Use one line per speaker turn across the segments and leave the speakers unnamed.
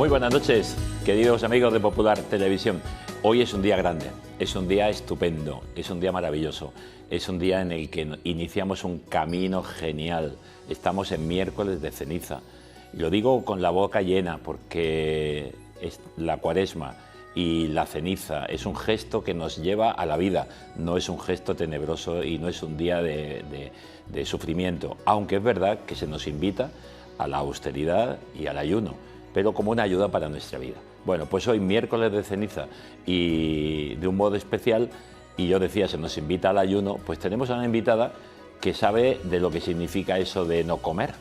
Muy buenas noches, queridos amigos de Popular Televisión. Hoy es un día grande, es un día estupendo, es un día maravilloso, es un día en el que iniciamos un camino genial. Estamos en miércoles de ceniza. Y lo digo con la boca llena porque es la Cuaresma y la ceniza es un gesto que nos lleva a la vida, no es un gesto tenebroso y no es un día de sufrimiento, aunque es verdad que se nos invita a la austeridad y al ayuno, pero como una ayuda para nuestra vida. Bueno, pues hoy miércoles de ceniza y de un modo especial, y yo decía, se nos invita al ayuno, pues tenemos a una invitada que sabe de lo que significa eso de no comer,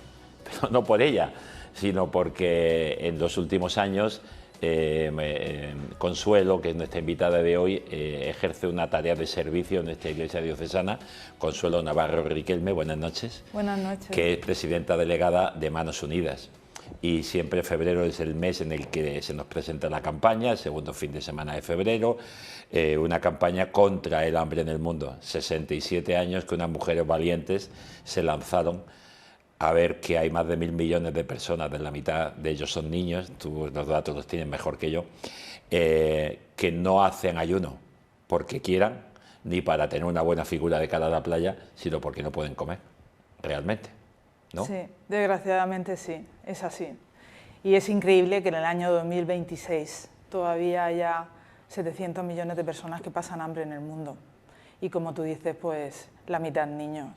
pero no por ella, sino porque en los últimos años Consuelo, que es nuestra invitada de hoy, ejerce una tarea de servicio en nuestra iglesia diocesana. Consuelo Navarro Riquelme, buenas noches.
Buenas noches.
Que es presidenta delegada de Manos Unidas. Y siempre febrero es el mes en el que se nos presenta la campaña, el segundo fin de semana de febrero, una campaña contra el hambre en el mundo. 67 años que unas mujeres valientes se lanzaron a ver que hay más de 1.000 millones de personas, de la mitad de ellos son niños, tú los datos los tienes mejor que yo, que no hacen ayuno porque quieran, ni para tener una buena figura de cara a la playa, sino porque no pueden comer, realmente, ¿no?
Sí, desgraciadamente sí, es así. Y es increíble que en el año 2026 todavía haya 700 millones de personas que pasan hambre en el mundo. Y como tú dices, pues la mitad niños.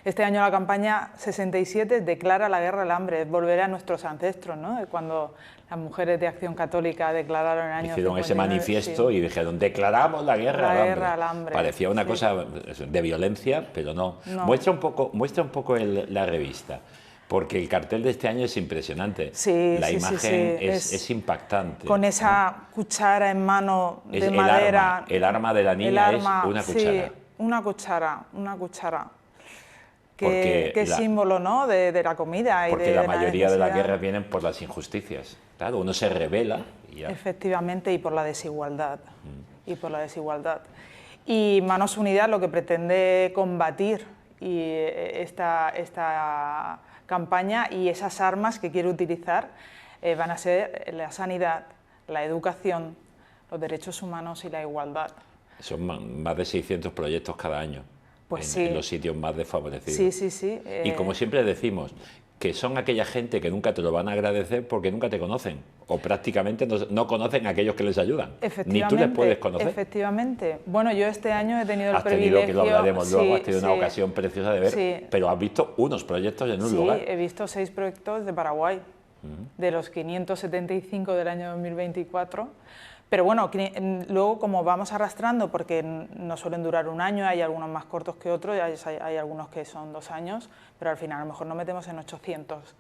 Este año la campaña 67 declara la guerra al hambre, es volver a nuestros ancestros, ¿no? Cuando las mujeres de Acción Católica declararon en el año
hicieron
59,
ese manifiesto, sí, y dijeron, declaramos la guerra al hambre. Parecía una cosa de violencia, pero no. Muestra un poco la revista, porque el cartel de este año es impresionante.
Sí,
la imagen es impactante.
Con esa cuchara en mano de madera.
El arma de la niña es una cuchara.
Sí, una cuchara. Qué símbolo, ¿no?, de la comida.
Porque la mayoría de las guerras vienen por las injusticias. Claro, uno se rebela y ya.
Efectivamente, y por la desigualdad. Y por la desigualdad. Y Manos Unidas lo que pretende combatir esta campaña y esas armas que quiere utilizar van a ser la sanidad, la educación, los derechos humanos y la igualdad.
Son más de 600 proyectos cada año.
Pues
en los sitios más desfavorecidos.
Sí, sí, sí.
Y como siempre decimos, que son aquella gente que nunca te lo van a agradecer porque nunca te conocen, o prácticamente no conocen a aquellos que les ayudan. Ni tú les puedes conocer.
Efectivamente. Bueno, yo este año he tenido el privilegio...
que lo hablaremos luego, has tenido una ocasión preciosa de ver, pero has visto unos proyectos en un lugar.
Sí, he visto 6 proyectos de Paraguay, de los 575 del año 2024. Pero bueno, luego como vamos arrastrando, porque no suelen durar un año, hay algunos más cortos que otros, hay algunos que son 2 años, pero al final a lo mejor nos metemos en 800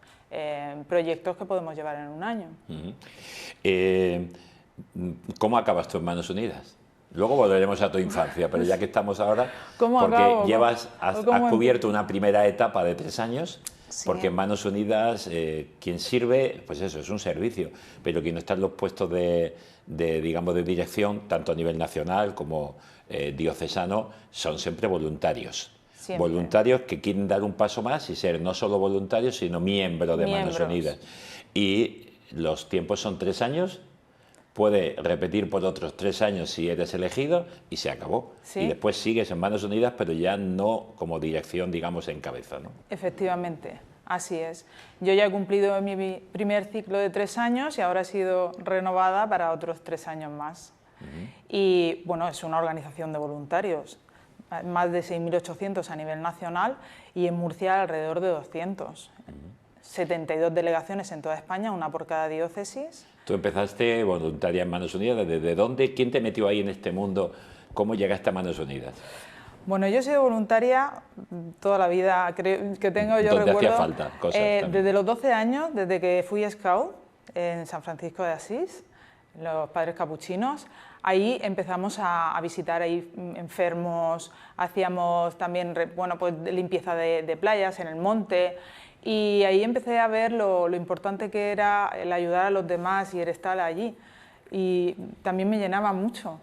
proyectos que podemos llevar en un año.
¿Cómo acabas tú en Manos Unidas? Luego volveremos a tu infancia, pero ya que estamos ahora, has cubierto una primera etapa de 3 años, sí. Porque en Manos Unidas quien sirve, pues eso, es un servicio, pero quien no está en los puestos de dirección, tanto a nivel nacional como diocesano, son siempre voluntarios. Siempre. Voluntarios que quieren dar un paso más y ser no solo voluntarios, sino miembros de Manos Unidas. Y los tiempos son 3 años. Puede repetir por otros 3 años si eres elegido y se acabó. ¿Sí? Y después sigues en Manos Unidas, pero ya no como dirección, digamos, en cabeza, ¿no?
Efectivamente, así es. Yo ya he cumplido mi primer ciclo de 3 años y ahora he sido renovada para otros 3 años más. Y bueno, es una organización de voluntarios, más de 6.800 a nivel nacional y en Murcia alrededor de 200. 72 delegaciones en toda España, una por cada diócesis.
Tú empezaste voluntaria en Manos Unidas, ¿desde dónde? ¿Quién te metió ahí en este mundo? ¿Cómo llegaste a Manos Unidas?
Bueno, yo he sido voluntaria toda la vida que tengo, yo recuerdo...
¿Dónde hacía falta cosas
desde los 12 años, desde que fui scout en San Francisco de Asís, los Padres Capuchinos, ahí empezamos a visitar ahí enfermos, hacíamos también pues, limpieza de playas en el monte, y ahí empecé a ver lo importante que era el ayudar a los demás y el estar allí, y también me llenaba mucho.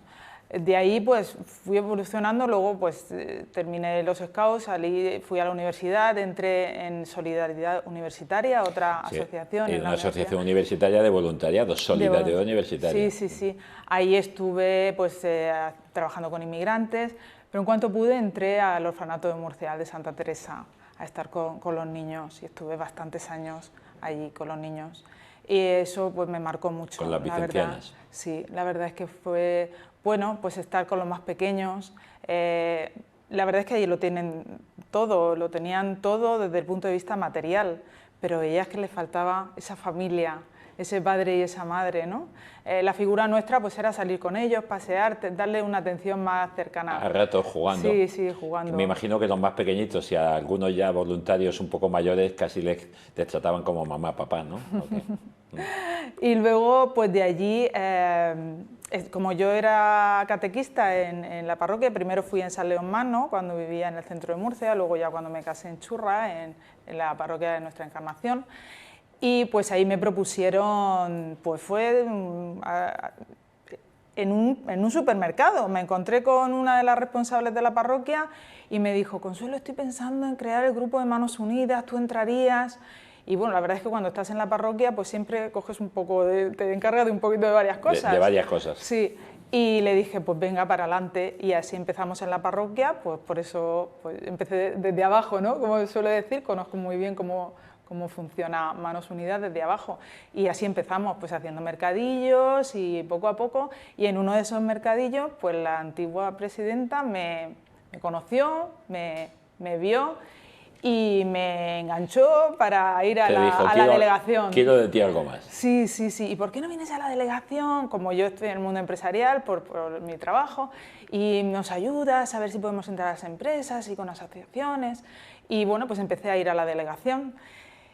De ahí pues fui evolucionando, luego pues terminé los Scouts, salí, fui a la universidad, entré en Solidaridad Universitaria, otra asociación.
Una asociación universitaria de voluntariado, Solidaridad Universitaria.
Sí, sí, sí. Ahí estuve pues trabajando con inmigrantes, pero en cuanto pude entré al orfanato de Murcia, de Santa Teresa, a estar con los niños, y estuve bastantes años allí con los niños. Y eso pues me marcó mucho.
Con las vicencianas.
Sí, la verdad es que fue bueno pues estar con los más pequeños. La verdad es que allí lo tienen todo, lo tenían todo desde el punto de vista material, pero veías que les faltaba esa familia, ese padre y esa madre, ¿no? La figura nuestra pues era salir con ellos, pasear, darle una atención más cercana.
A ratos jugando.
Sí, sí, jugando.
Me imagino que los más pequeñitos y a algunos ya voluntarios un poco mayores casi les trataban como mamá, papá, ¿no? Okay.
Y luego pues de allí, como yo era catequista en la parroquia, primero fui en San León Magno, cuando vivía en el centro de Murcia, luego ya cuando me casé en Churra, en la parroquia de Nuestra Encarnación. Y pues ahí me propusieron, pues fue en un supermercado, me encontré con una de las responsables de la parroquia y me dijo, Consuelo, estoy pensando en crear el grupo de Manos Unidas, ¿tú entrarías? Y bueno, la verdad es que cuando estás en la parroquia, pues siempre coges un poco, te encargas de un poquito de varias cosas.
De varias cosas.
Sí, y le dije, pues venga para adelante, y así empezamos en la parroquia, pues por eso pues, empecé desde abajo, ¿no? Como suelo decir, conozco muy bien cómo funciona Manos Unidas desde abajo. Y así empezamos, pues haciendo mercadillos y poco a poco, y en uno de esos mercadillos, pues la antigua presidenta me conoció, me vio y me enganchó para ir a la delegación.
Quiero de ti algo más.
Sí, sí, sí. ¿Y por qué no vienes a la delegación? Como yo estoy en el mundo empresarial por mi trabajo, y nos ayudas a ver si podemos entrar a las empresas y con asociaciones. Y bueno, pues empecé a ir a la delegación.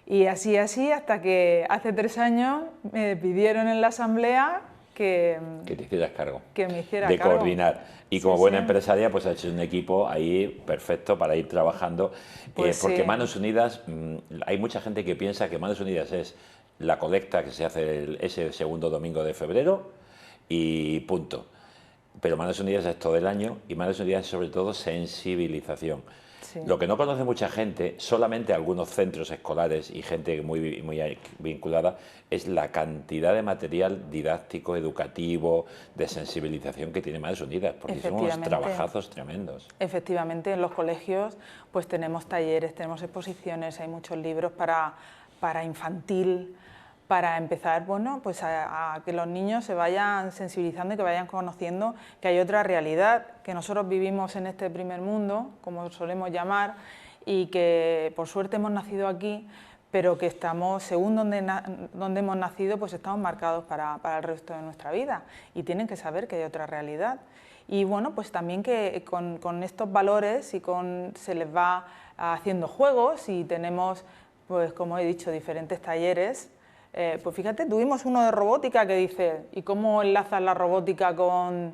Y así, hasta que hace 3 años me pidieron en la asamblea que
te hicieras cargo.
Que me hiciera
de
cargo.
Coordinar. Y como buena empresaria, pues ha hecho un equipo ahí perfecto para ir trabajando.
Pues
porque Manos Unidas, hay mucha gente que piensa que Manos Unidas es la colecta que se hace ese segundo domingo de febrero y punto. Pero Manos Unidas es todo el año y Manos Unidas es sobre todo sensibilización.
Sí.
Lo que no conoce mucha gente, solamente algunos centros escolares y gente muy vinculada, es la cantidad de material didáctico, educativo, de sensibilización que tiene Manos Unidas, porque son unos trabajazos tremendos.
Efectivamente, en los colegios pues tenemos talleres, tenemos exposiciones, hay muchos libros para infantil, para empezar, bueno, pues a que los niños se vayan sensibilizando y que vayan conociendo que hay otra realidad, que nosotros vivimos en este primer mundo, como solemos llamar, y que por suerte hemos nacido aquí, pero que estamos, según donde hemos nacido, pues estamos marcados para el resto de nuestra vida, y tienen que saber que hay otra realidad. Y bueno, pues también que con estos valores se les va haciendo juegos, y tenemos, pues como he dicho, diferentes talleres. Pues fíjate, tuvimos uno de robótica que dice, ¿y cómo enlazas la robótica con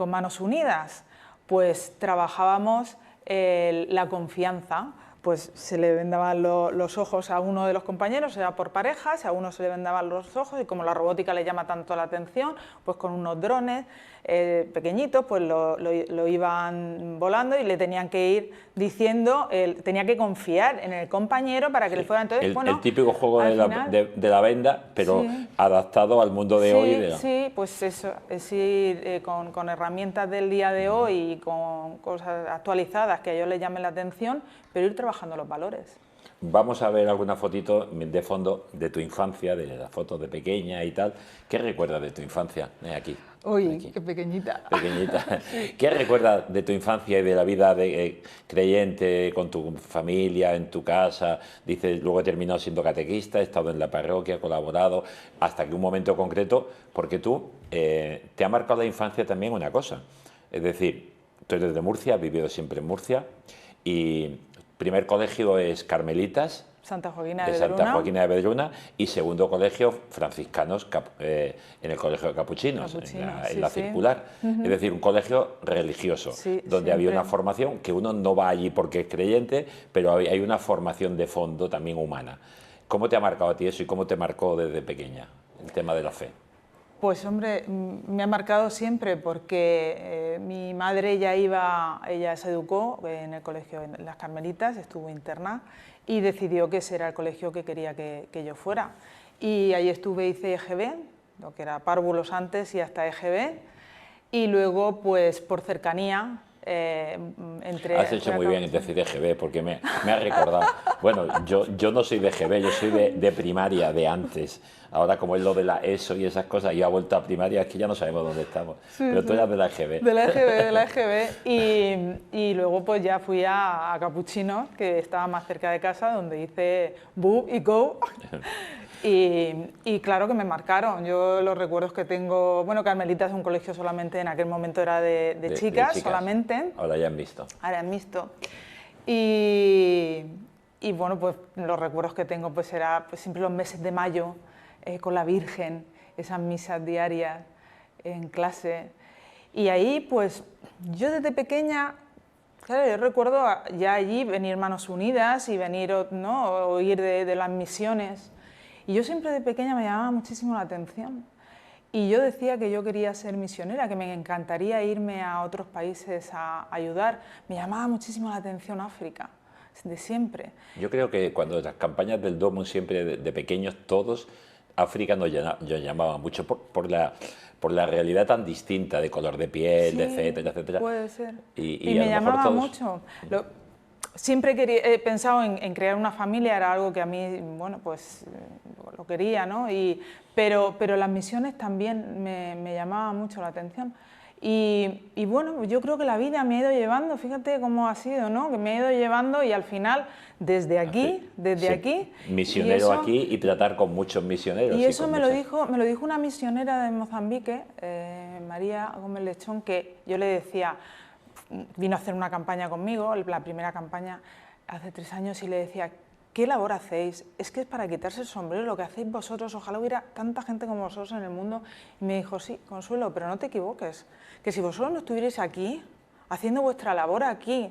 Manos Unidas? Pues trabajábamos la confianza, pues se le vendaban los ojos a uno de los compañeros, era por parejas, a uno se le vendaban los ojos, y como la robótica le llama tanto la atención, pues con unos drones pequeñitos, pues lo iban volando y le tenían que ir diciendo, tenía que confiar en el compañero para que le fuera. Entonces,
el típico juego de la venda, pero sí, adaptado al mundo de hoy.
Sí, pues eso, es ir con herramientas del día de hoy y con cosas actualizadas que a ellos les llamen la atención, pero ir trabajando los valores.
Vamos a ver alguna fotito de fondo de tu infancia, de las fotos de pequeña y tal. ¿Qué recuerdas de tu infancia? Aquí.
Uy,
aquí.
Qué pequeñita.
Pequeñita. ¿Qué recuerdas de tu infancia y de la vida creyente con tu familia, en tu casa? Dices, luego he terminado siendo catequista, he estado en la parroquia, he colaborado, hasta que un momento concreto, porque tú te ha marcado la infancia también una cosa. Es decir, tú eres de Murcia, has vivido siempre en Murcia, y primer colegio es Carmelitas,
Santa Joaquina
de Vedruna, y segundo colegio, franciscanos, en el colegio de Capuchinos, en la Circular. Es decir, un colegio religioso, donde había una formación que uno no va allí porque es creyente, pero hay una formación de fondo también humana. ¿Cómo te ha marcado a ti eso y cómo te marcó desde pequeña el tema de la fe?
Pues hombre, me ha marcado siempre porque mi madre ella se educó en el colegio en Las Carmelitas, estuvo interna y decidió que ese era el colegio que quería que yo fuera. Y ahí hice EGB, lo que era párvulos antes y hasta EGB, y luego pues por cercanía entré...
Has hecho muy bien en decir EGB porque me ha recordado. Bueno, yo no soy de EGB, yo soy de primaria, de antes. Ahora como es lo de la ESO y esas cosas, y ha vuelto a primaria, es que ya no sabemos dónde estamos.
Sí,
pero tú eras de la EGB.
De la EGB. Y luego pues ya fui a Capuchinos, que estaba más cerca de casa, donde hice BU y GO. Y claro que me marcaron. Yo los recuerdos que tengo... Bueno, Carmelita es un colegio solamente, en aquel momento era de chicas solamente.
Ahora ya han visto.
Ahora han visto. Y bueno, pues los recuerdos que tengo pues era pues, siempre los meses de mayo, con la Virgen, esas misas diarias en clase. Y ahí pues yo desde pequeña, claro, yo recuerdo ya allí venir Manos Unidas y venir, ¿no?, oír de las misiones. Y yo siempre de pequeña me llamaba muchísimo la atención. Y yo decía que yo quería ser misionera, que me encantaría irme a otros países a ayudar. Me llamaba muchísimo la atención África, de siempre.
Yo creo que cuando las campañas del Domo, siempre de pequeños todos, África nos llamaba mucho por la realidad tan distinta de color de piel,
Sí,
etcétera, etcétera.
Puede ser.
Y
me
a lo mejor
llamaba
todos...
mucho. Siempre he pensado en crear una familia, era algo que a mí, bueno, pues lo quería, ¿no? Pero las misiones también me llamaban mucho la atención. Y bueno, yo creo que la vida me ha ido llevando, fíjate cómo ha sido, ¿no? Que me ha ido llevando y al final, desde aquí,
Misionero
eso,
aquí y tratar con muchos misioneros.
Y eso me lo dijo una misionera de Mozambique, María Gómez Lechón, que yo le decía, vino a hacer una campaña conmigo, la primera campaña hace 3 años, y le decía, ¿qué labor hacéis? Es que es para quitarse el sombrero lo que hacéis vosotros, ojalá hubiera tanta gente como vosotros en el mundo. Y me dijo, sí, Consuelo, pero no te equivoques, que si vosotros no estuvierais aquí, haciendo vuestra labor aquí,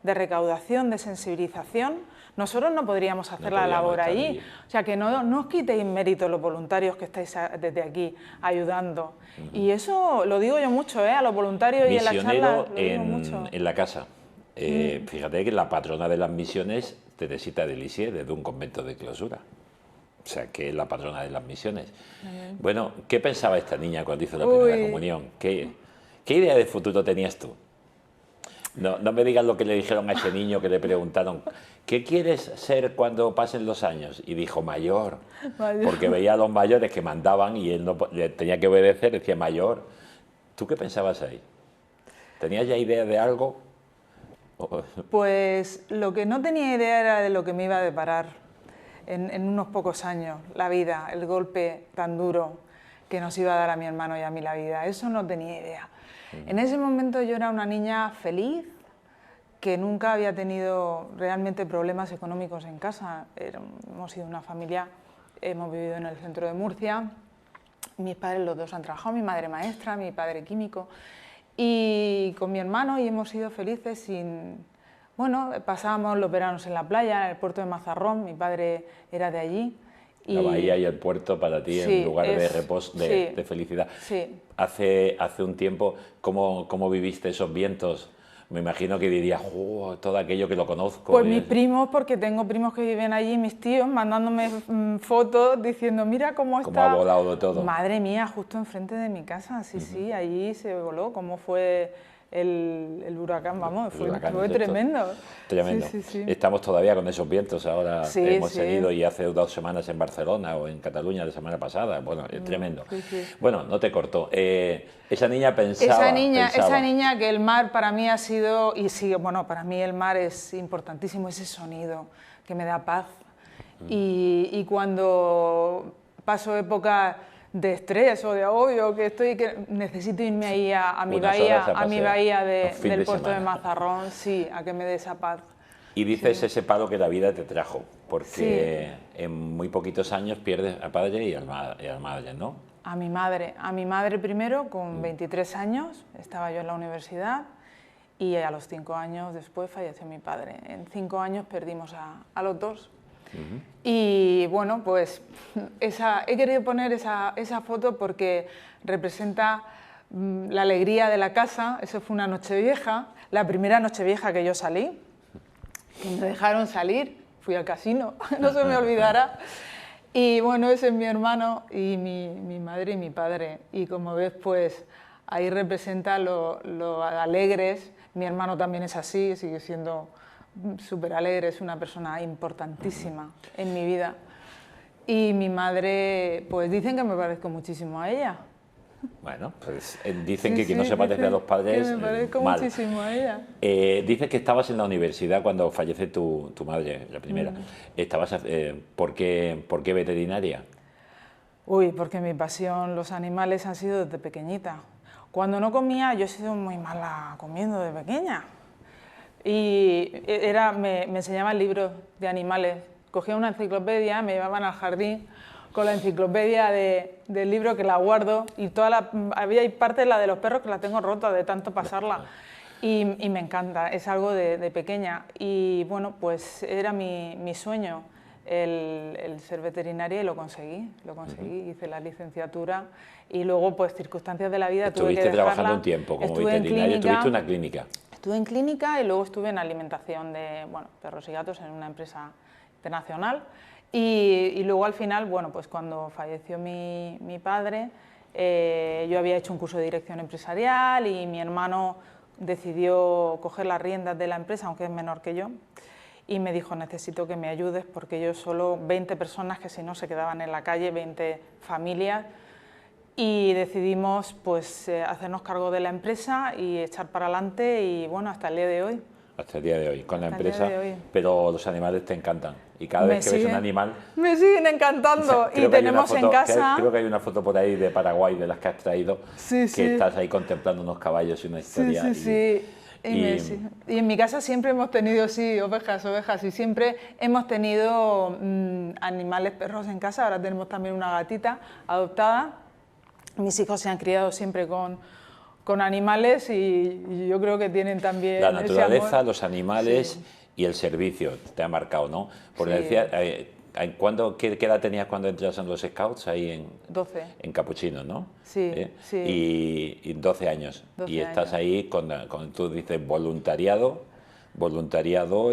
de recaudación, de sensibilización, nosotros no podríamos hacer la labor allí. O sea, que no os quitéis mérito los voluntarios que estáis desde aquí ayudando. Y eso lo digo yo mucho, a los voluntarios y en la charla lo digo mucho.
En la casa. Fíjate que la patrona de las misiones, Teresita de Lisieux, desde un convento de clausura. O sea, que es la patrona de las misiones. Bueno, ¿qué pensaba esta niña cuando hizo la primera comunión? ¿Qué idea de futuro tenías tú? No me digas lo que le dijeron a ese niño, que le preguntaron, ¿qué quieres ser cuando pasen los años? Y dijo, mayor. Porque veía a los mayores que mandaban y él no tenía que obedecer, decía mayor. ¿Tú qué pensabas ahí? ¿Tenías ya idea de algo?
Pues lo que no tenía idea era de lo que me iba a deparar en unos pocos años, la vida, el golpe tan duro que nos iba a dar a mi hermano y a mí la vida. Eso no tenía idea. En ese momento yo era una niña feliz, que nunca había tenido realmente problemas económicos en casa. Hemos sido una familia, hemos vivido en el centro de Murcia, mis padres los dos han trabajado, mi madre maestra, mi padre químico, y con mi hermano, y hemos sido felices sin... Bueno, pasábamos los veranos en la playa, en el puerto de Mazarrón, mi padre era de allí.
La bahía y el puerto para ti, en lugar de reposo, de felicidad.
Sí.
Hace un tiempo, ¿cómo viviste esos vientos? Me imagino que dirías, todo aquello que lo conozco.
Pues mis primos, porque tengo primos que viven allí, mis tíos, mandándome fotos diciendo, mira cómo está...
Cómo ha volado todo.
Madre mía, justo enfrente de mi casa, sí, allí se voló, cómo fue el huracán, vamos, fue tremendo.
Tremendo.
Sí.
Estamos todavía con esos vientos, ahora hemos seguido, y hace 2 semanas en Barcelona o en Cataluña la semana pasada, bueno, es tremendo. Bueno, no te cortó. Esa niña pensaba...
Esa niña que el mar para mí ha sido, y sigue, bueno, para mí el mar es importantísimo, ese sonido que me da paz. Y cuando paso épocas de estrés o de agobio, que necesito irme ahí a mi bahía del puerto de Mazarrón, sí, a que me dé esa paz.
Y dices ese palo que la vida te trajo, porque en muy poquitos años pierdes al padre y a la madre, ¿no? A mi
madre primero, con 23 años, estaba yo en la universidad, y a los 5 años después falleció mi padre. En 5 años perdimos a los dos. Y bueno, pues he querido poner esa foto porque representa la alegría de la casa. Eso fue una Nochevieja, la primera Nochevieja que yo salí, que me dejaron salir, fui al casino, no se me olvidará. Y bueno, ese es mi hermano y mi madre y mi padre. Y como ves, pues ahí representa lo alegres. Mi hermano también es así, sigue siendo súper alegre, es una persona importantísima en mi vida. Y mi madre, pues dicen que me parezco muchísimo a ella.
Bueno, pues dicen que quien no se parece a los padres,
que me parezco
mal.
muchísimo a ella.
Dices que estabas en la universidad cuando fallece tu madre, la primera. ¿Por qué veterinaria?
Uy, porque mi pasión, los animales, han sido desde pequeñita. Cuando no comía, yo he sido muy mala comiendo de pequeña. Y me enseñaban libros de animales. Cogía una enciclopedia, me llevaban al jardín con la enciclopedia del libro, que la guardo, y había parte de la de los perros que la tengo rota de tanto pasarla. Y me encanta, es algo de pequeña. Y bueno, pues era mi sueño el ser veterinaria, y lo conseguí. Hice la licenciatura y luego, pues circunstancias de la vida, tuve que dejarla.
Estuviste trabajando un tiempo como veterinaria, tuviste una clínica.
Estuve en clínica y luego estuve en alimentación de perros y gatos en una empresa internacional. Y luego al final, bueno, pues cuando falleció mi padre, yo había hecho un curso de dirección empresarial y mi hermano decidió coger las riendas de la empresa, aunque es menor que yo, y me dijo: necesito que me ayudes porque yo solo 20 personas que si no se quedaban en la calle, 20 familias, y decidimos pues hacernos cargo de la empresa y echar para adelante, y bueno, hasta el día de hoy.
Hasta el día de hoy, con la empresa, pero los animales te encantan. Y cada vez que ves un animal...
Me siguen encantando. Y tenemos en casa...
Creo que hay una foto por ahí de Paraguay, de las que has traído, que estás ahí contemplando unos caballos y una historia.
Y en mi casa siempre hemos tenido, ovejas, y siempre hemos tenido animales, perros en casa. Ahora tenemos también una gatita adoptada. Mis hijos se han criado siempre con animales y yo creo que tienen también
la naturaleza,
ese amor.
los animales y el servicio te ha marcado, ¿no? Porque decía, ¿qué edad tenías cuando entras en los Scouts ahí en
12.
En Capuchino, ¿no?
Sí.
Y 12 años.
12
y estás
años.
Ahí con tú dices voluntariado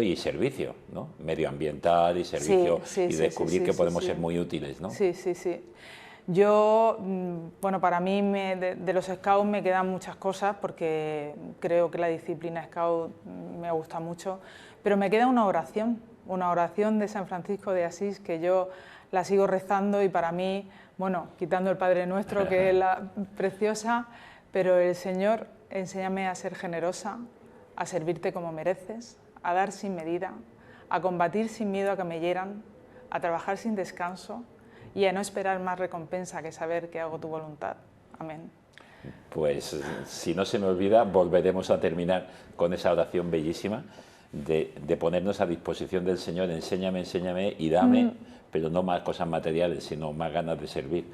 y servicio, ¿no? Medioambiental y servicio, y descubrir que podemos ser muy útiles, ¿no?
Sí. Yo, bueno, para mí de los Scouts me quedan muchas cosas porque creo que la disciplina Scout me gusta mucho, pero me queda una oración de San Francisco de Asís que yo la sigo rezando, y para mí, bueno, quitando el Padre Nuestro, que es la preciosa, pero el Señor, enséñame a ser generosa, a servirte como mereces, a dar sin medida, a combatir sin miedo a que me hieran, a trabajar sin descanso, y a no esperar más recompensa que saber que hago tu voluntad. Amén.
Pues si no se me olvida, volveremos a terminar con esa oración bellísima de ponernos a disposición del Señor. Enséñame y dame, pero no más cosas materiales, sino más ganas de servir.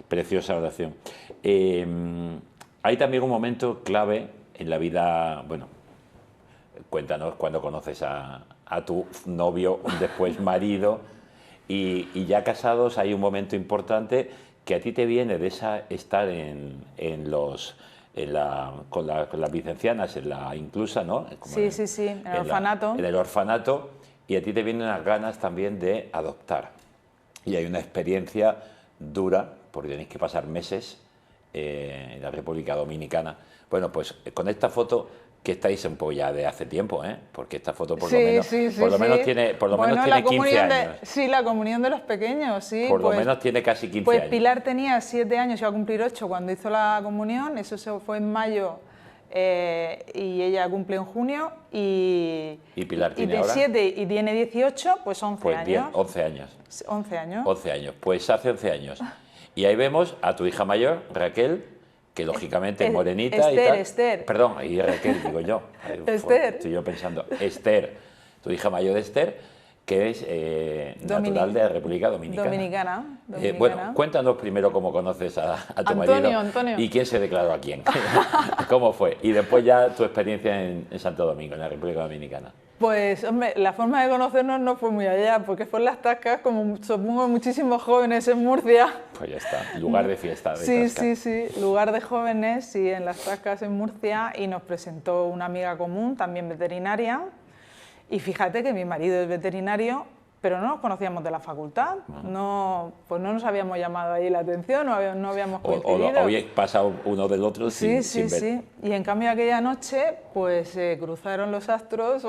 Preciosa oración. Hay también un momento clave en la vida, bueno, cuéntanos cuando conoces a tu novio, después marido, y ya casados hay un momento importante que a ti te viene de estar con las vicencianas, en la inclusa, ¿no?
Sí, en el orfanato.
En el orfanato, y a ti te vienen las ganas también de adoptar. Y hay una experiencia dura, porque tenéis que pasar meses en la República Dominicana. Bueno, pues con esta foto, que estáis un poco ya de hace tiempo, porque esta foto por lo menos tiene 15 años.
Sí, la comunión de los pequeños, sí.
Por lo menos tiene casi 15 años.
Pues Pilar tenía 7 años, iba a cumplir 8 cuando hizo la comunión, eso fue en mayo, y ella cumple en junio, y
Pilar tiene
de 7 y tiene 18, pues 11 años.
11 años.
11 años.
11 años, pues hace 11 años. Y ahí vemos a tu hija mayor, Raquel, que lógicamente es morenita y tal.
Esther.
Perdón, y Raquel, digo yo.
Esther.
Estoy yo pensando. Esther, tu hija mayor Esther, que es natural de la República Dominicana. Bueno, cuéntanos primero cómo conoces a tu marido.
Antonio.
Y quién se declaró a quién. ¿Cómo fue? Y después ya tu experiencia en Santo Domingo, en la República Dominicana.
Pues, hombre, la forma de conocernos no fue muy allá, porque fue en las Tascas, como supongo muchísimos jóvenes en Murcia.
Pues ya está, lugar de fiesta.
Sí, sí, sí, lugar de jóvenes, sí, en las Tascas en Murcia, y nos presentó una amiga común, también veterinaria, y fíjate que mi marido es veterinario, pero no nos conocíamos de la facultad, no, pues no nos habíamos llamado ahí la atención, no habíamos coincidido.
O habéis pasado uno del otro
Sí,
sin ver.
sí, y en cambio aquella noche pues se cruzaron los astros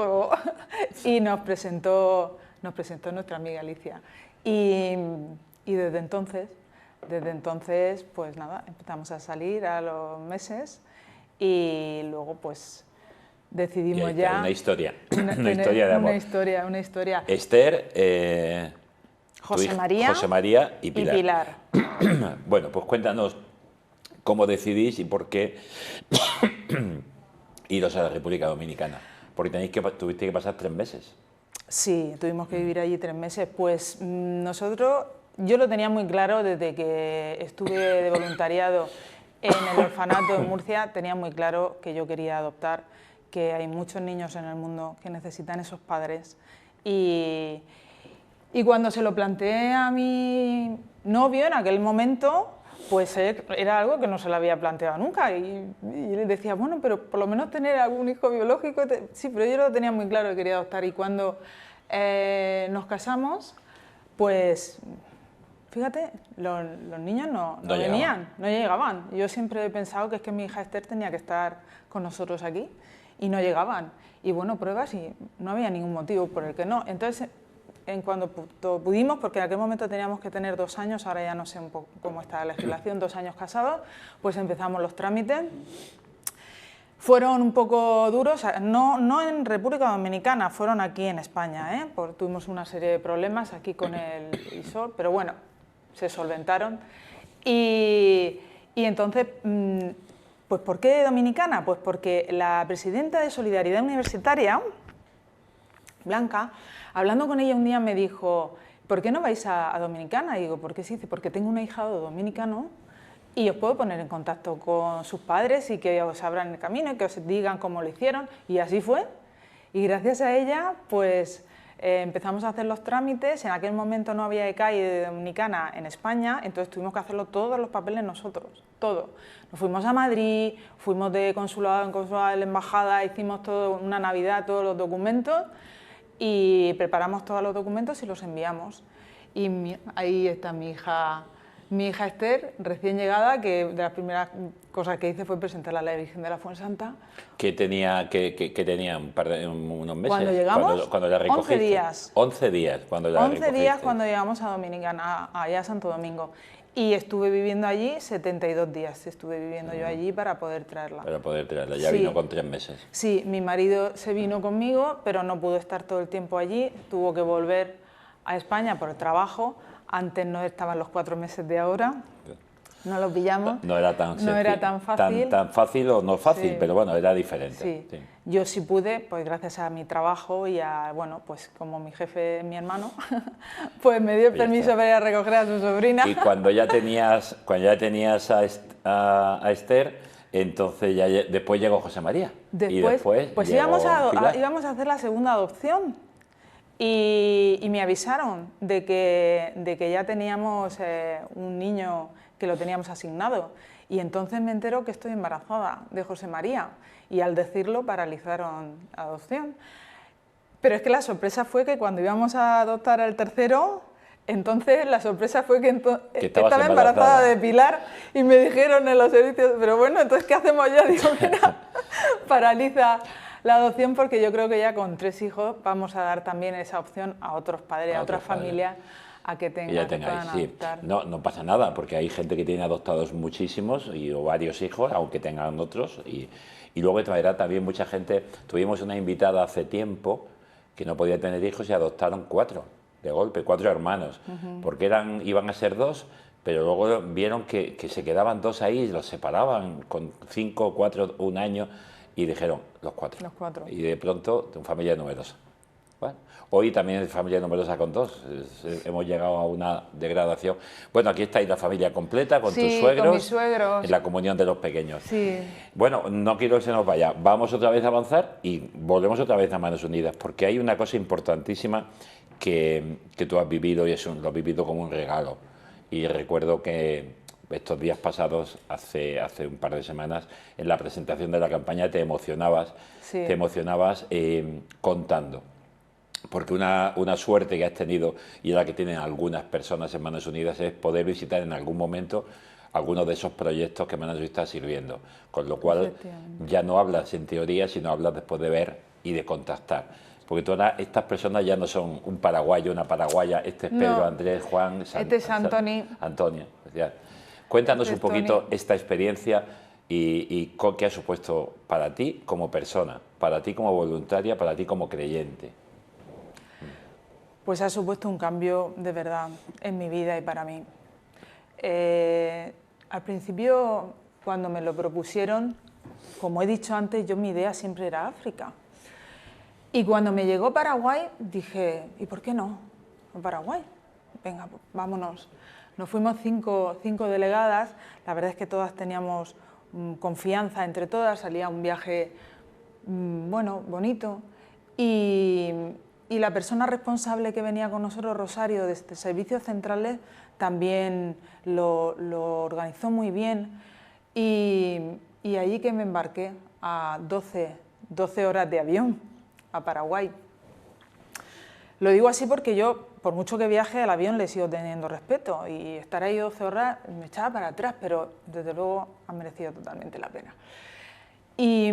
y nos presentó nuestra amiga Alicia. Y desde entonces pues nada, empezamos a salir a los meses y luego pues decidimos ya...
Una historia, una historia de amor.
Una historia.
Esther,
José
María y Pilar. Bueno, pues cuéntanos cómo decidís y por qué iros a la República Dominicana. Porque tuviste que pasar 3 meses.
Sí, tuvimos que vivir allí 3 meses. Pues yo lo tenía muy claro desde que estuve de voluntariado en el orfanato en Murcia, tenía muy claro que yo quería adoptar, que hay muchos niños en el mundo que necesitan esos padres. Y cuando se lo planteé a mi novio en aquel momento, pues era algo que no se lo había planteado nunca. Y le decía, bueno, pero por lo menos tener algún hijo biológico. Sí, pero yo lo tenía muy claro que quería adoptar. Y cuando nos casamos, pues fíjate, los niños no venían, no llegaban. Yo siempre he pensado que es que mi hija Esther tenía que estar con nosotros aquí y no llegaban. Y bueno, pruebas y no había ningún motivo por el que no. Entonces, en cuando pudimos, porque en aquel momento teníamos que tener 2 años, ahora ya no sé un poco cómo está la legislación, 2 años casados, pues empezamos los trámites. Fueron un poco duros, no en República Dominicana, fueron aquí en España, porque tuvimos una serie de problemas aquí con el ISOL, pero bueno, se solventaron. Y entonces, pues ¿por qué Dominicana? Pues porque la presidenta de Solidaridad Universitaria, Blanca, hablando con ella un día me dijo, ¿por qué no vais a Dominicana? Y digo, ¿por qué sí? Dice, porque tengo un ahijado dominicano y os puedo poner en contacto con sus padres y que os abran el camino y que os digan cómo lo hicieron. Y así fue. Y gracias a ella, pues empezamos a hacer los trámites. En aquel momento no había ECAI de Dominicana en España, entonces tuvimos que hacerlo todos los papeles nosotros, todo. Nos fuimos a Madrid, fuimos de consulado en consulado de la embajada, hicimos todo, una Navidad, todos los documentos y preparamos todos los documentos y los enviamos. Y ahí está mi hija Esther, recién llegada, que de las primeras cosas que hice fue presentarla a la Virgen de la Fuensanta.
Que tenía unos meses.
Cuando llegamos,
cuando la recogiste.
11 días.
11 días cuando la recogiste.
11 días cuando llegamos a Dominicana, allá a Santo Domingo. Y estuve viviendo allí 72 días, estuve viviendo yo allí para poder traerla.
Para poder traerla, ya
sí.
Vino con 3 meses.
Sí, mi marido se vino conmigo, pero no pudo estar todo el tiempo allí, tuvo que volver a España por el trabajo. Antes no estaban los 4 meses de ahora, no los pillamos.
No era tan sencillo,
no era tan fácil.
Tan fácil o no fácil,
sí.
Pero bueno, era diferente.
Sí.
Sí.
Yo sí pude, pues gracias a mi trabajo y a, bueno, pues como mi jefe es mi hermano, pues me dio el permiso para ir a recoger a su sobrina.
Y cuando ya tenías a Esther, entonces ya después llegó José María.
Después pues íbamos a hacer la segunda adopción. Y me avisaron de que ya teníamos un niño que lo teníamos asignado. Y entonces me entero que estoy embarazada de José María. Y al decirlo paralizaron la adopción. Pero es que la sorpresa fue que cuando íbamos a adoptar al tercero, entonces la sorpresa fue que estaba embarazada de Pilar. Y me dijeron en los servicios, pero bueno, entonces ¿qué hacemos ya? Digo, mira, paraliza la adopción, porque yo creo que ya con 3 hijos vamos a dar también esa opción a otros padres, a otras familias, a que tengan, que puedan adoptar.
Sí. No pasa nada, porque hay gente que tiene adoptados muchísimos o varios hijos, aunque tengan otros, y luego traerá también mucha gente. Tuvimos una invitada hace tiempo que no podía tener hijos y adoptaron 4 de golpe, 4 hermanos, porque iban a ser 2, pero luego vieron que se quedaban 2 ahí y los separaban con 5, 4, 1 año. Y dijeron, los 4.
Los 4.
Y de pronto, una familia numerosa. Bueno, hoy también es familia numerosa con dos, hemos llegado a una degradación. Bueno, aquí estáis la familia completa, con tus suegros,
con mis suegros,
en la comunión de los pequeños.
Sí.
Bueno, no quiero que se nos vaya, vamos otra vez a avanzar y volvemos otra vez a Manos Unidas, porque hay una cosa importantísima que tú has vivido y eso lo has vivido como un regalo. Y recuerdo que estos días pasados, hace un par de semanas, en la presentación de la campaña te emocionabas,
sí.
Contando. Porque una suerte que has tenido y la que tienen algunas personas en Manos Unidas es poder visitar en algún momento algunos de esos proyectos que Manos Unidas está sirviendo. Con lo cual ya no hablas en teoría, sino hablas después de ver y de contactar. Porque todas estas personas ya no son un paraguayo, una paraguaya, este es Pedro, Andrés, Juan,
este es Antonio.
Antonio. Cuéntanos un poquito esta experiencia y qué ha supuesto para ti como persona, para ti como voluntaria, para ti como creyente.
Pues ha supuesto un cambio de verdad en mi vida y para mí. Al principio, cuando me lo propusieron, como he dicho antes, mi idea siempre era África. Y cuando me llegó Paraguay, dije, ¿y por qué no? Paraguay, venga, vámonos. Nos fuimos cinco delegadas, la verdad es que todas teníamos confianza entre todas, salía un viaje bueno, bonito. Y la persona responsable que venía con nosotros, Rosario, de Servicios Centrales, también lo organizó muy bien. Y allí que me embarqué a 12 horas de avión a Paraguay. Lo digo así porque yo, por mucho que viaje, al avión le sigo teniendo respeto y estar ahí 12 horas me echaba para atrás, pero desde luego ha merecido totalmente la pena. Y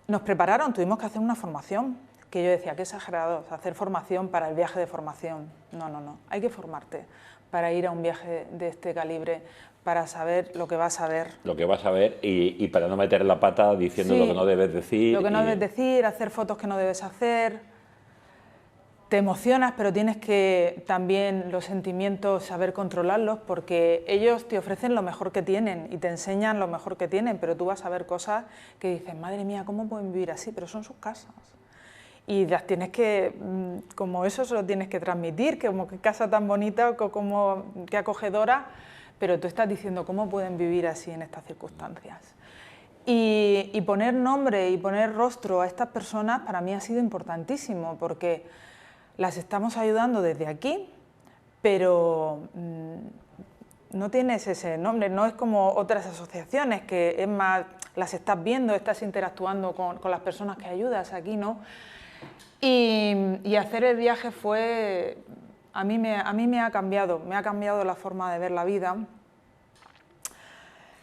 nos prepararon, tuvimos que hacer una formación, que yo decía, qué exagerado, hacer formación para el viaje de formación. No, no, no, hay que formarte para ir a un viaje de este calibre, para saber lo que vas a ver.
Lo que vas a ver y para no meter la pata diciendo lo que no debes decir.
Lo que no debes decir, hacer fotos que no debes hacer. Te emocionas, pero tienes que también los sentimientos saber controlarlos, porque ellos te ofrecen lo mejor que tienen y te enseñan lo mejor que tienen, pero tú vas a ver cosas que dices, madre mía, ¿cómo pueden vivir así? Pero son sus casas. Y las tienes que, como eso se lo tienes que transmitir, que como qué casa tan bonita, como qué acogedora, pero tú estás diciendo cómo pueden vivir así en estas circunstancias. Y poner nombre y poner rostro a estas personas para mí ha sido importantísimo, porque las estamos ayudando desde aquí, pero no tienes ese nombre, no es como otras asociaciones que es más, las estás viendo, estás interactuando con las personas que ayudas, aquí no. Y hacer el viaje fue, a mí me ha cambiado la forma de ver la vida,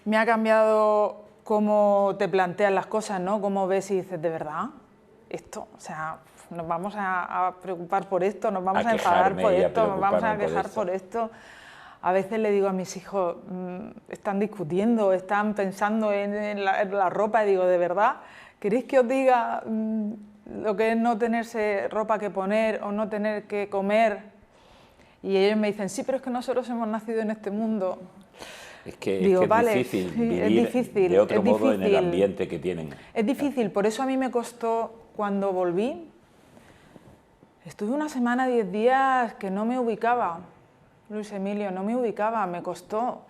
me ha cambiado cómo te planteas las cosas, ¿no? Cómo ves y dices, ¿de verdad? Esto, o sea, nos vamos a preocupar por esto, nos vamos a enfadar por esto, nos vamos a quejar por esto. A veces le digo a mis hijos, están discutiendo, están pensando en la ropa, y digo, ¿de verdad? ¿Queréis que os diga lo que es no tenerse ropa que poner o no tener que comer? Y ellos me dicen, sí, pero es que nosotros hemos nacido en este mundo.
Es que es difícil vivir de otro modo en el ambiente que tienen.
Es difícil, por eso a mí me costó, cuando volví, estuve una semana, 10 días que no me ubicaba, Luis Emilio, no me ubicaba, me costó.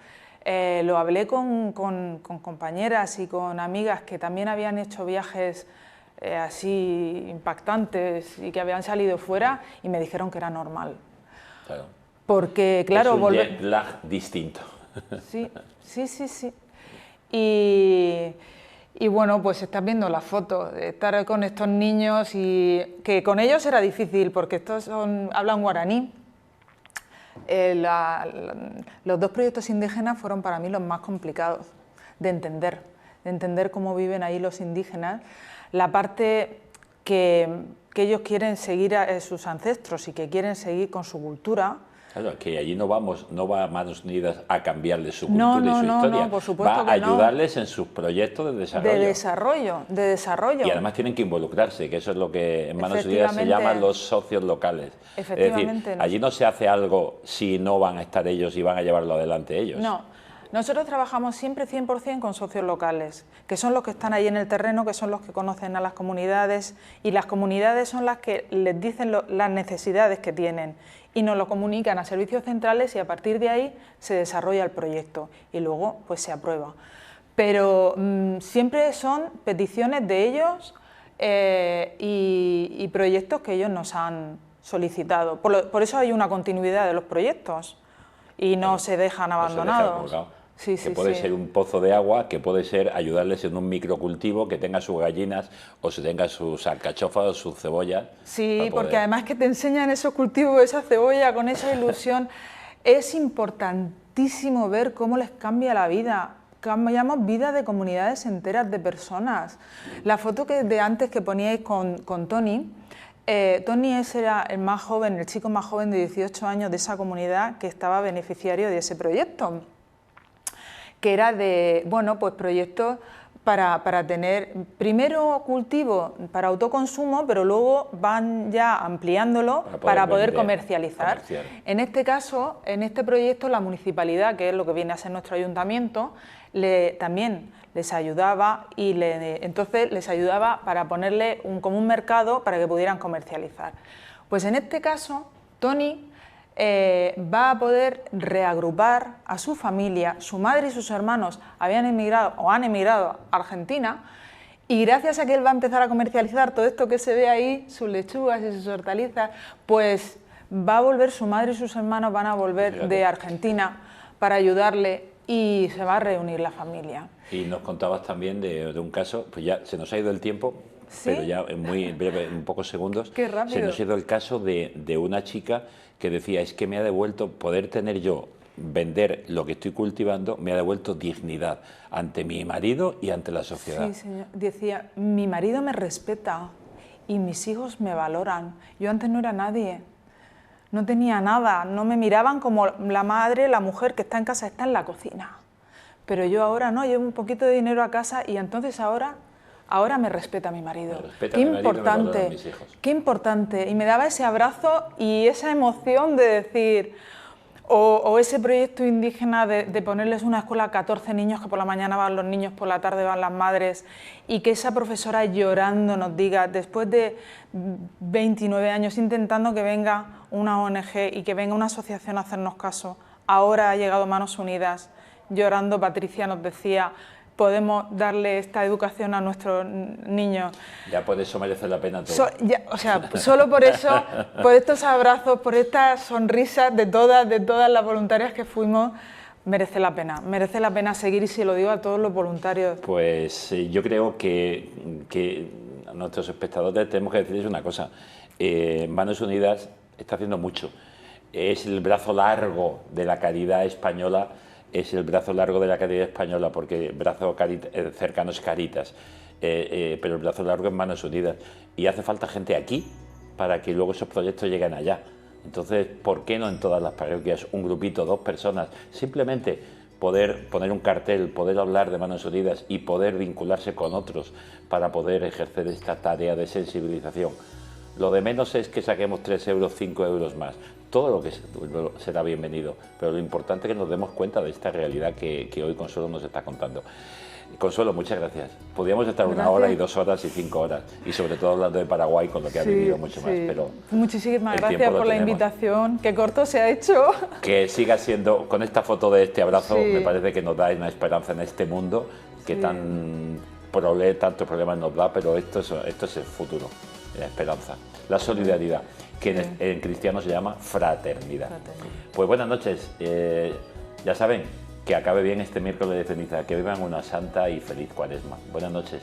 Lo hablé con compañeras y con amigas que también habían hecho viajes así impactantes y que habían salido fuera y me dijeron que era normal.
Claro.
Porque, claro,
es un jet lag distinto.
Sí. Y bueno, pues estás viendo las fotos, de estar con estos niños y que con ellos era difícil porque estos hablan guaraní. Los dos proyectos indígenas fueron para mí los más complicados de entender cómo viven ahí los indígenas, la parte que ellos quieren seguir a sus ancestros y que quieren seguir con su cultura.
Claro, que allí no va Manos Unidas a cambiarles su cultura y su historia,
no, por supuesto
va a ayudarles en sus proyectos de desarrollo.
De desarrollo.
Y además tienen que involucrarse, que eso es lo que en Manos Unidas se llaman los socios locales. Es decir, allí no se hace algo si no van a estar ellos y van a llevarlo adelante ellos.
No, Nosotros trabajamos siempre 100% con socios locales, que son los que están ahí en el terreno, que son los que conocen a las comunidades, y las comunidades son las que les dicen las necesidades que tienen y nos lo comunican a servicios centrales, y a partir de ahí se desarrolla el proyecto y luego pues se aprueba. Pero siempre son peticiones de ellos y proyectos que ellos nos han solicitado. Por eso hay una continuidad de los proyectos y no se dejan abandonados.
Sí, que puede ser un pozo de agua, que puede ser ayudarles en un microcultivo, que tenga sus gallinas o se tenga sus alcachofas o sus cebollas.
Sí, porque además que te enseñan esos cultivos, esa cebolla, con esa ilusión, es importantísimo ver cómo les cambia la vida. Cambiamos vidas de comunidades enteras de personas. La foto de antes que poníais con Tony, Tony era el más joven, el chico más joven de 18 años de esa comunidad que estaba beneficiario de ese proyecto, que era de, bueno, pues proyectos para tener primero cultivo para autoconsumo, pero luego van ya ampliándolo para poder comercializar. En este caso, en este proyecto, la municipalidad, que es lo que viene a ser nuestro ayuntamiento, también les ayudaba y entonces les ayudaba para ponerle como un mercado para que pudieran comercializar. Pues en este caso, Tony va a poder reagrupar a su familia. Su madre y sus hermanos habían emigrado o han emigrado a Argentina, y gracias a que él va a empezar a comercializar todo esto que se ve ahí, sus lechugas y sus hortalizas, pues va a volver, su madre y sus hermanos van a volver de Argentina para ayudarle y se va a reunir la familia.
Y nos contabas también de un caso, pues ya se nos ha ido el tiempo, ¿sí? Pero ya en muy breve, en pocos segundos,
¡qué rápido!
Se nos ha ido el caso de una chica que decía, es que me ha devuelto, poder tener yo, vender lo que estoy cultivando, me ha devuelto dignidad ante mi marido y ante la sociedad.
Sí, señor. Decía, mi marido me respeta y mis hijos me valoran. Yo antes no era nadie, no tenía nada, no me miraban como la madre, la mujer que está en casa, está en la cocina. Pero yo ahora no, llevo un poquito de dinero a casa y entonces ahora me respeta mi marido.
Qué importante,
qué importante. Y me daba ese abrazo y esa emoción de decir, o ese proyecto indígena de ponerles una escuela a 14 niños, que por la mañana van los niños, por la tarde van las madres, y que esa profesora llorando nos diga, después de 29 años intentando que venga una ONG y que venga una asociación a hacernos caso, ahora ha llegado Manos Unidas, llorando Patricia nos decía, podemos darle esta educación a nuestros niños.
Ya por eso merece la pena todo.
Solo por eso, por estos abrazos, por estas sonrisas de todas las voluntarias que fuimos, merece la pena seguir, y se lo digo a todos los voluntarios.
Pues yo creo que a nuestros espectadores tenemos que decirles una cosa, Manos Unidas está haciendo mucho, es el brazo largo de la caridad española, porque el brazo cercano es Caritas, pero el brazo largo es Manos Unidas, y hace falta gente aquí para que luego esos proyectos lleguen allá. Entonces, ¿por qué no en todas las parroquias un grupito, 2 personas, simplemente poder poner un cartel, poder hablar de Manos Unidas y poder vincularse con otros para poder ejercer esta tarea de sensibilización? Lo de menos es que saquemos 3 euros, 5 euros más. Todo lo que será bienvenido, pero lo importante es que nos demos cuenta de esta realidad que hoy Consuelo nos está contando. Consuelo, muchas gracias. Podríamos estar 1 hora y 2 horas y 5 horas, y sobre todo hablando de Paraguay, con lo que ha vivido mucho más. Pero
muchísimas gracias por la invitación, qué corto se ha hecho.
Que siga siendo, con esta foto de este abrazo, me parece que nos da una esperanza en este mundo que tantos problemas nos da, pero esto es el futuro, la esperanza, la solidaridad, que en cristiano se llama fraternidad. Pues buenas noches, ya saben, que acabe bien este miércoles de ceniza, que vivan una santa y feliz Cuaresma. Buenas noches.